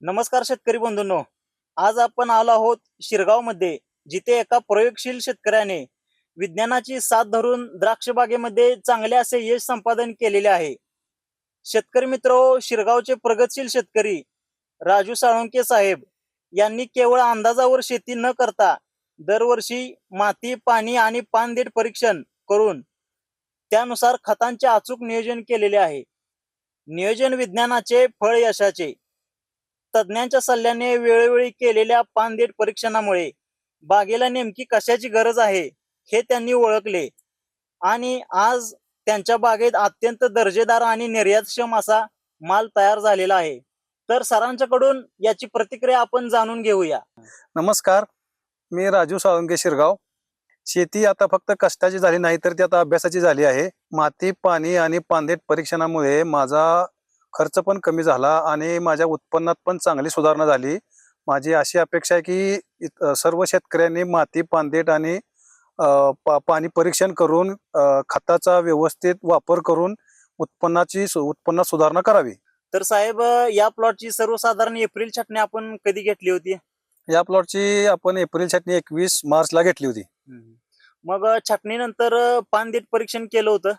नमस्कार शेतकरी बंधूंनो, आज आपण आलो आहोत शिरगाव मध्ये, जिथे एका प्रयोगशील शेतकऱ्याने विज्ञानाची साथ धरून द्राक्ष बागेमध्ये चांगले असे यश संपादन केलेले आहे. शेतकरी मित्र, शिरगावचे प्रगतशील शेतकरी राजू साळुंके साहेब यांनी केवळ अंदाजावर शेती न करता दरवर्षी माती, पाणी आणि पानदेठ परीक्षण करून त्यानुसार खतांचे अचूक नियोजन केलेले आहे. नियोजन विज्ञानाचे फळ यशाचे. तज्ञांच्या सल्ल्याने वेळोवेळी केलेल्या पानदेठ परीक्षणामुळे बागेला नेमकी कशाची गरज आहे हे त्यांनी ओळखले आणि आज त्यांच्या बागेत अत्यंत दर्जेदार आणि निर्यातक्षम असा माल तयार झालेला आहे. तर सरांच्याकडून याची प्रतिक्रिया आपण जाणून घेऊया. नमस्कार, मी राजू साळुंके शिरगाव. शेती आता फक्त कष्टाची झाली नाही तर ती आता अभ्यासाची झाली आहे. माती, पाणी आणि पानदेठ परीक्षणामुळे माझा खर्च पण कमी झाला आणि माझ्या उत्पन्नात पण चांगली सुधारणा झाली. माझी अशी अपेक्षा आहे की सर्व शेतकऱ्यांनी माती, पानदेठ आणि पाणी परीक्षण करून खताचा व्यवस्थित वापर करून उत्पन्नात सुधारणा करावी. तर साहेब, या प्लॉटची सर्वसाधारण एप्रिल छाटणी आपण कधी घेतली होती? या प्लॉटची आपण एप्रिल छाटणी 21 मार्चला घेतली होती. मग छाटणीनंतर पानदेठ परीक्षण केलं होतं?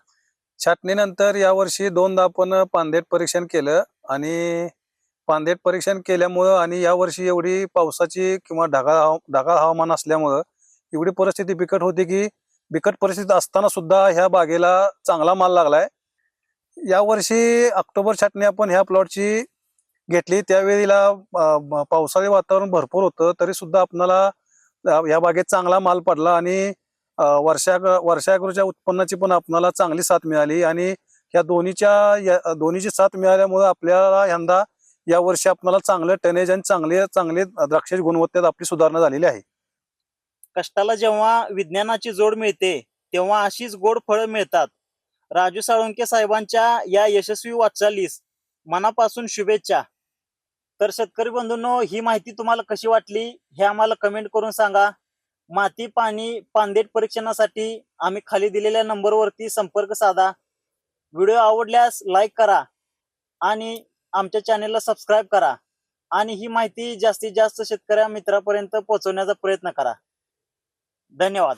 छाटणीनंतर यावर्षी 2दा आपण पानदेठ परीक्षण केलं आणि पानदेठ परीक्षण केल्यामुळं आणि यावर्षी एवढी पावसाची किंवा ढगाळ हवामान असल्यामुळं एवढी परिस्थिती बिकट होती की बिकट परिस्थिती असताना सुद्धा ह्या बागेला चांगला माल लागलाय. यावर्षी ऑक्टोबर छाटणी आपण ह्या प्लॉटची घेतली, त्यावेळेला पावसाळी वातावरण भरपूर होतं, तरी सुद्धा आपणाला या बागेत चांगला माल पडला आणि वर्षागृच्या उत्पन्नाची पण आपल्याला चांगली साथ मिळाली आणि या दोन्हीची साथ मिळाल्यामुळे आपल्याला यंदा या वर्षी आपल्याला चांगलं टनेज आणि चांगले द्राक्षाची गुणवत्तेत आपली सुधारणा झालेली आहे. कष्टाला जेव्हा विज्ञानाची जोड मिळते तेव्हा अशीच गोड फळं मिळतात. राजू साळुंके साहेबांच्या या यशस्वी वाटचालीस मनापासून शुभेच्छा. तर शेतकरी बंधूंनो, ही माहिती तुम्हाला कशी वाटली हे आम्हाला कमेंट करून सांगा. माती, पाणी, पानदेठ परीक्षणासाठी आम्ही खाली दिलेल्या नंबरवरती संपर्क साधा. व्हिडिओ आवडल्यास लाईक करा आणि आमच्या चॅनेलला सबस्क्राईब करा आणि ही माहिती जास्तीत जास्त शेतकऱ्या मित्रापर्यंत पोहोचवण्याचा प्रयत्न करा. धन्यवाद.